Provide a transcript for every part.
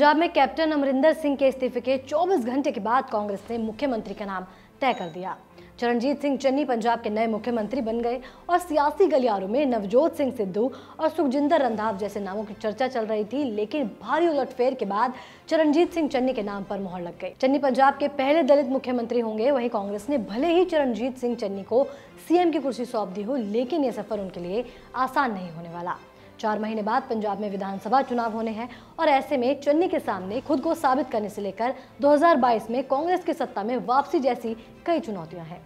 पंजाब में कैप्टन अमरिंदर सिंह के इस्तीफे के 24 घंटे के बाद कांग्रेस ने मुख्यमंत्री का नाम तय कर दिया। चरणजीत सिंह चन्नी पंजाब के नए मुख्यमंत्री बन गए और सियासी गलियारों में नवजोत सिंह सिद्धू और सुखजिंदर रंधावा जैसे नामों की चर्चा चल रही थी, लेकिन भारी उलटफेर के बाद चरणजीत सिंह चन्नी के नाम पर मोहर लग गई। चन्नी पंजाब के पहले दलित मुख्यमंत्री होंगे। वहीं कांग्रेस ने भले ही चरणजीत सिंह चन्नी को सीएम की कुर्सी सौंप दी हो, लेकिन यह सफर उनके लिए आसान नहीं होने वाला। 4 महीने बाद पंजाब में विधानसभा चुनाव होने हैं और ऐसे में चन्नी के सामने खुद को साबित करने से लेकर 2022 में कांग्रेस की सत्ता में वापसी जैसी कई चुनौतियां हैं।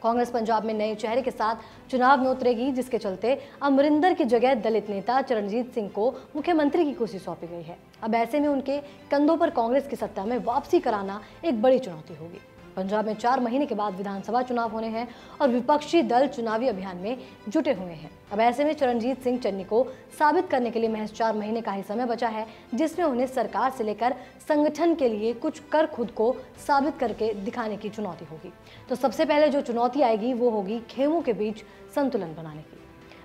कांग्रेस पंजाब में नए चेहरे के साथ चुनाव में उतरेगी, जिसके चलते अमरिंदर की जगह दलित नेता चरणजीत सिंह को मुख्यमंत्री की कुर्सी सौंपी गई है। अब ऐसे में उनके कंधों पर कांग्रेस की सत्ता में वापसी कराना एक बड़ी चुनौती होगी। पंजाब में 4 महीने के बाद विधानसभा चुनाव होने हैं और विपक्षी दल चुनावी अभियान में जुटे हुए हैं। अब ऐसे में चरणजीत सिंह चन्नी को साबित करने के लिए महज 4 महीने का ही समय बचा है, जिसमें उन्हें सरकार से लेकर संगठन के लिए कुछ कर खुद को साबित करके दिखाने की चुनौती होगी। तो सबसे पहले जो चुनौती आएगी वो होगी खेमों के बीच संतुलन बनाने की।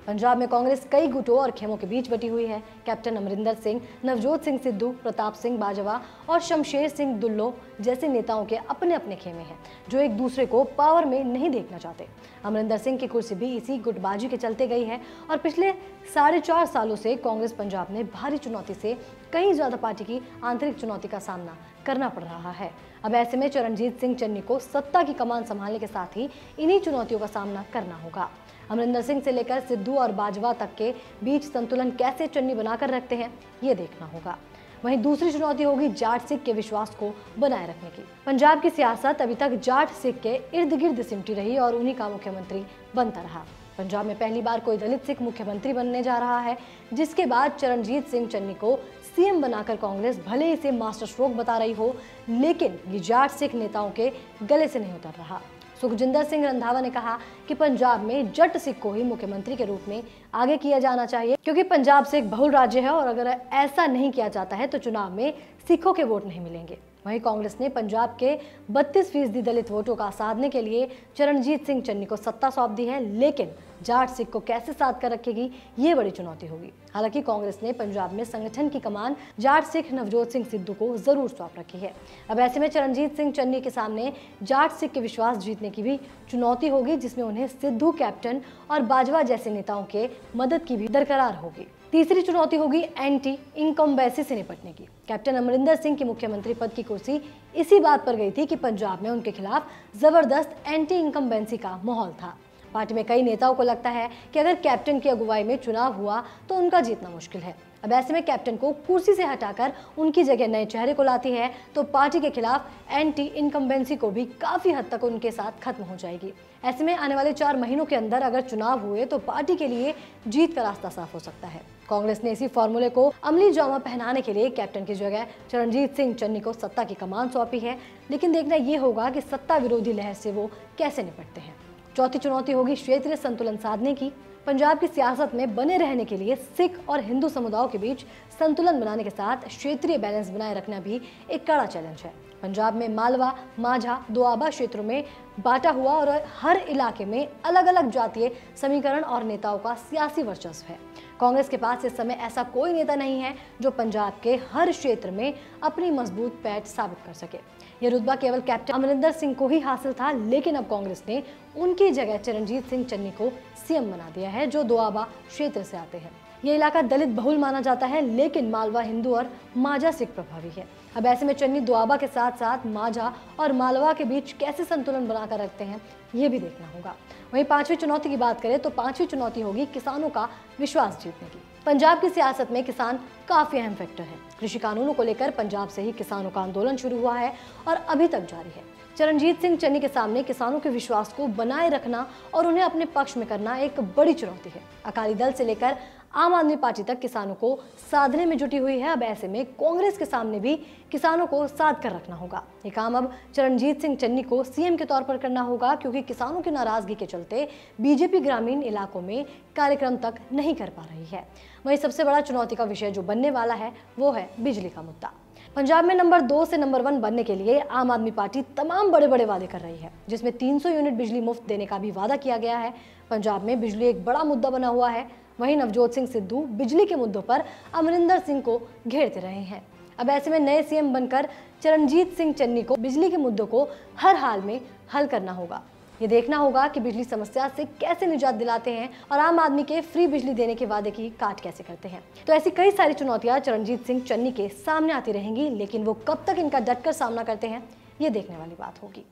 पंजाब में कांग्रेस कई गुटों और खेमों के बीच बटी हुई है। कैप्टन अमरिंदर सिंह, नवजोत सिंह सिद्धू, प्रताप सिंह बाजवा और शमशेर सिंह दुल्लो जैसे नेताओं के अपने अपने खेमे हैं, जो एक दूसरे को पावर में नहीं देखना चाहते। अमरिंदर सिंह की कुर्सी भी इसी गुटबाजी के चलते गई है और पिछले 4.5 सालों से कांग्रेस पंजाब ने भारी चुनौती से कहीं ज्यादा पार्टी की आंतरिक चुनौती का सामना करना पड़ रहा है। अब ऐसे में चरणजीत सिंह चन्नी को सत्ता की कमान संभालने के साथ ही इन्हीं चुनौतियों का सामना करना होगा। अमरिंदर सिंह से लेकर सिद्धू और बाजवा तक के बीच संतुलन कैसे चन्नी बनाकर रखते हैं, ये देखना होगा। वहीं दूसरी चुनौती होगी जाट सिख के विश्वास को बनाए रखने की। पंजाब की सियासत अभी तक जाट सिख के इर्द गिर्द सिमटी रही और उन्हीं का मुख्यमंत्री बनता रहा। पंजाब में पहली बार कोई दलित सिख मुख्यमंत्री बनने जा रहा है, जिसके बाद चरणजीत सिंह चन्नी को सीएम बनाकर कांग्रेस भले इसे मास्टर स्ट्रोक बता रही हो, लेकिन ये जाट सिख नेताओं के गले से नहीं उतर रहा। सुखजिंदर सिंह रंधावा ने कहा कि पंजाब में जट सिख को ही मुख्यमंत्री के रूप में आगे किया जाना चाहिए, क्योंकि पंजाब से एक बहुल राज्य है और अगर ऐसा नहीं किया जाता है तो चुनाव में सिखों के वोट नहीं मिलेंगे। वहीं कांग्रेस ने पंजाब के 32% दलित वोटों का साधने के लिए चरणजीत सिंह चन्नी को सत्ता सौंप दी है, लेकिन जाट सिख को कैसे साध कर रखेगी, ये बड़ी चुनौती होगी। हालांकि कांग्रेस ने पंजाब में संगठन की कमान जाट सिख नवजोत सिंह सिद्धू को जरूर सौंप रखी है। अब ऐसे में चरणजीत सिंह चन्नी के सामने जाट सिख के विश्वास जीतने की भी चुनौती होगी, जिसमें उन्हें सिद्धू, कैप्टन और बाजवा जैसे नेताओं के मदद की भी दरकार होगी। तीसरी चुनौती होगी एंटी इनकम्बेंसी से निपटने की। कैप्टन अमरिंदर सिंह की मुख्यमंत्री पद की कुर्सी इसी बात पर गई थी कि पंजाब में उनके खिलाफ जबरदस्त एंटी इनकम्बेंसी का माहौल था। पार्टी में कई नेताओं को लगता है कि अगर कैप्टन की अगुवाई में चुनाव हुआ तो उनका जीतना मुश्किल है। अब ऐसे में कैप्टन को कुर्सी से हटाकर उनकी जगह नए चेहरे को लाती है तो पार्टी के खिलाफ एंटी इनकम्बेंसी को भी काफी हद तक उनके साथ खत्म हो जाएगी। ऐसे में आने वाले 4 महीनों के अंदर अगर चुनाव हुए तो पार्टी के लिए जीत का रास्ता साफ हो सकता है। कांग्रेस ने इसी फॉर्मूले को अमली जामा पहनाने के लिए कैप्टन की जगह चरणजीत सिंह चन्नी को सत्ता की कमान सौंपी है, लेकिन देखना यह होगा कि सत्ता विरोधी लहर से वो कैसे निपटते हैं। चौथी चुनौती होगी क्षेत्रीय संतुलन साधने की। पंजाब की सियासत में बने रहने के लिए सिख और हिंदू समुदायों के बीच संतुलन बनाने के साथ क्षेत्रीय बैलेंस बनाए रखना भी एक कड़ा चैलेंज है। पंजाब में मालवा, माझा, दोआबा क्षेत्रों में बांटा हुआ और हर इलाके में अलग अलग जातीय समीकरण और नेताओं का सियासी वर्चस्व है। कांग्रेस के पास इस समय ऐसा कोई नेता नहीं है जो पंजाब के हर क्षेत्र में अपनी मजबूत पैठ साबित कर सके। यह रुतबा केवल कैप्टन अमरिंदर सिंह को ही हासिल था, लेकिन अब कांग्रेस ने उनकी जगह चरणजीत सिंह चन्नी को सीएम बना दिया है, जो दोआबा क्षेत्र से आते हैं। यह इलाका दलित बहुल माना जाता है, लेकिन मालवा हिंदू और माझा सिख प्रभावी है। अब ऐसे में चन्नी दोआबा के साथ साथ माझा और मालवा के बीच कैसे संतुलन बनाकर रखते हैं, ये भी देखना होगा। वहीं 5वीं चुनौती की बात करें तो 5वीं चुनौती होगी किसानों का विश्वास जीतने की। पंजाब की सियासत में किसान काफी अहम फैक्टर है। कृषि कानूनों को लेकर पंजाब से ही किसानों का आंदोलन शुरू हुआ है और अभी तक जारी है। चरणजीत सिंह चन्नी के सामने किसानों के विश्वास को बनाए रखना और उन्हें अपने पक्ष में करना एक बड़ी चुनौती है। अकाली दल से लेकर आम आदमी पार्टी तक किसानों को साधने में जुटी हुई है। अब ऐसे में कांग्रेस के सामने भी किसानों को साध कर रखना होगा। ये काम अब चरणजीत सिंह चन्नी को सीएम के तौर पर करना होगा, क्योंकि किसानों की नाराजगी के चलते बीजेपी ग्रामीण इलाकों में कार्यक्रम तक नहीं कर पा रही है। वहीं सबसे बड़ा चुनौती का विषय जो बनने वाला है वो है बिजली का मुद्दा। पंजाब में नंबर 2 से नंबर 1 बनने के लिए आम आदमी पार्टी तमाम बड़े बड़े वादे कर रही है, जिसमें 300 यूनिट बिजली मुफ्त देने का भी वादा किया गया है। पंजाब में बिजली एक बड़ा मुद्दा बना हुआ है। वहीं नवजोत सिंह सिद्धू बिजली के मुद्दों पर अमरिंदर सिंह को घेरते रहे हैं। अब ऐसे में नए सीएम बनकर चरणजीत सिंह चन्नी को बिजली के मुद्दों को हर हाल में हल करना होगा। ये देखना होगा कि बिजली समस्या से कैसे निजात दिलाते हैं और आम आदमी के फ्री बिजली देने के वादे की काट कैसे करते हैं। तो ऐसी कई सारी चुनौतियां चरणजीत सिंह चन्नी के सामने आती रहेंगी, लेकिन वो कब तक इनका डटकर सामना करते हैं, ये देखने वाली बात होगी।